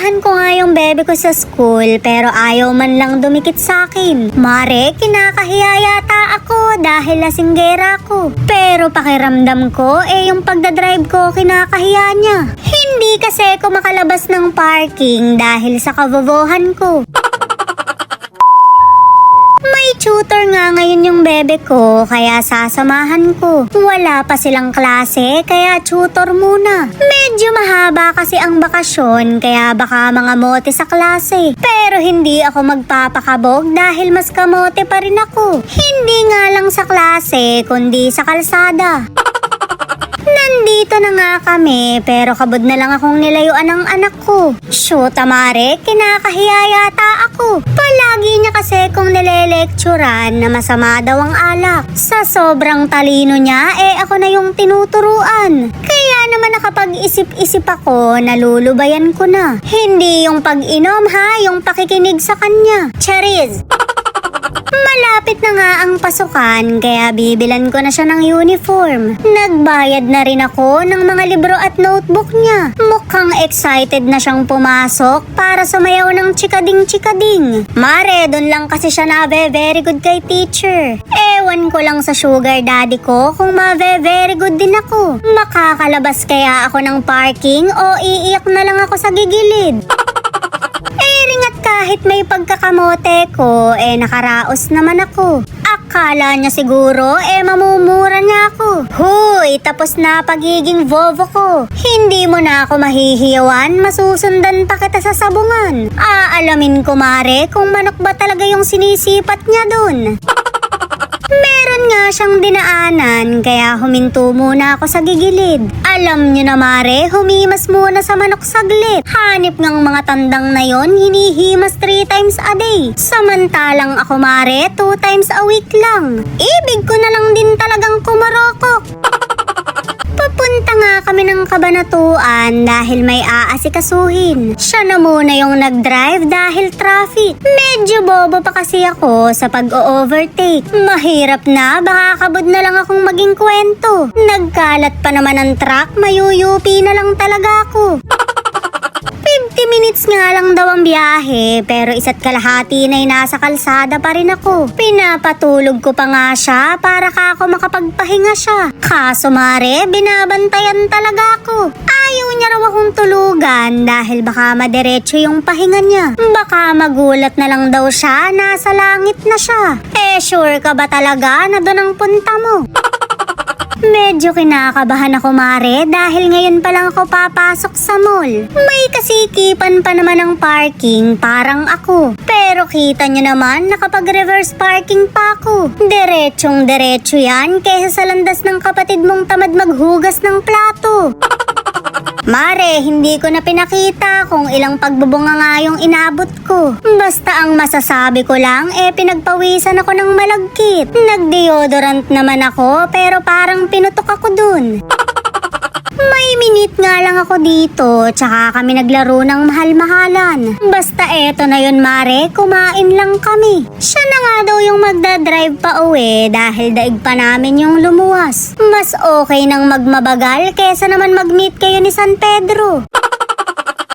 Sinamahan ko nga yung bebe ko sa school pero ayaw man lang dumikit sa akin. Mare, kinakahiya yata ako dahil lasinggera ko. Pero pakiramdam ko yung pagdadrive ko kinakahiya niya. Hindi kasi ako makalabas ng parking dahil sa kavovohan ko. May tutor nga ngayon yung bebe ko, kaya sasamahan ko. Wala pa silang klase, kaya tutor muna. Medyo mahaba kasi ang bakasyon, kaya baka mga mote sa klase. Pero hindi ako magpapakabog dahil mas kamote pa rin ako. Hindi nga lang sa klase, kundi sa kalsada. Nandito na nga kami, pero kabod na lang akong nilayuan ng anak ko. Shoot, Mare, kinakahiya yata ako. Palagi niya kasi kung nilelekturan na masama daw ang alak. Sa sobrang talino niya, ako na yung tinuturuan. Kaya naman nakapag-isip-isip ako, nalulubayan ko na. Hindi yung pag-inom ha, yung pakikinig sa kanya. Charis! Malapit na nga ang pasukan kaya bibilan ko na siya ng uniform. Nagbayad na rin ako ng mga libro at notebook niya. Mukhang excited na siyang pumasok para sumayaw ng chikading-chikading. Mare, dun lang kasi siya very good kay teacher. Ewan ko lang sa sugar daddy ko kung very good din ako. Makakalabas kaya ako ng parking o iiyak na lang ako sa gigilid? Kahit may pagkakamote ko, nakaraos naman ako. Akala niya siguro, mamumura niya ako. Huy, tapos na pagiging vovo ko. Hindi mo na ako mahihiyawan, masusundan pa kita sa sabungan. Aalamin ko, Mare, kung manok ba talaga yung sinisipat niya dun. Meron nga siyang dinaanan, kaya huminto muna ako sa gigilid. Alam nyo na, Mare, humimas muna sa manok saglit. Hanip ngang mga tandang na yon, hinihimas 3 times a day. Samantalang ako, Mare, 2 times a week lang. Ibig ko na lang din talagang kumarokok. Papunta nga kami ng kabanatuan dahil may aasikasuhin. Siya na muna yung nag-drive dahil traffic. Medyo bobo pa kasi ako sa pag-o-overtake. Mahirap na, baka kabod na lang akong maging kwento. Nagkalat pa naman ang truck, mayuyupi na lang talaga ako. 50 minutes nga lang daw ang biyahe, pero 1.5 na nasa kalsada pa rin ako. Pinapatulog ko pa nga siya para ako makapagpahinga siya. Kaso Mare, binabantayan talaga ako. Ayaw niya raw akong tulugan dahil baka madiretso yung pahinga niya. Baka magulat na lang daw siya, nasa langit na siya. Sure ka ba talaga na doon ang punta mo? Medyo kinakabahan ako, Mare, dahil ngayon pa lang ako papasok sa mall. May kasikipan pa naman ang parking, parang ako. Pero kita nyo naman, nakapag-reverse parking pa ako. Diretsyong-diretso yan, kaysa sa landas ng kapatid mong tamad maghugas ng plato. Mare, hindi ko na pinakita kung ilang pagbubunga nga yung inabot ko. Basta ang masasabi ko lang, pinagpawisan ako ng malagkit. Nag-deodorant naman ako, pero parang pinutok ako dun. May minute nga lang ako dito, tsaka kami naglaro ng mahal-mahalan. Basta eto na yun, Mare, kumain lang kami. Siya na nga daw yung magdadrive pa uwi dahil daig pa namin yung lumuwas. Mas okay nang magmabagal kesa naman mag-meet kayo ni San Pedro.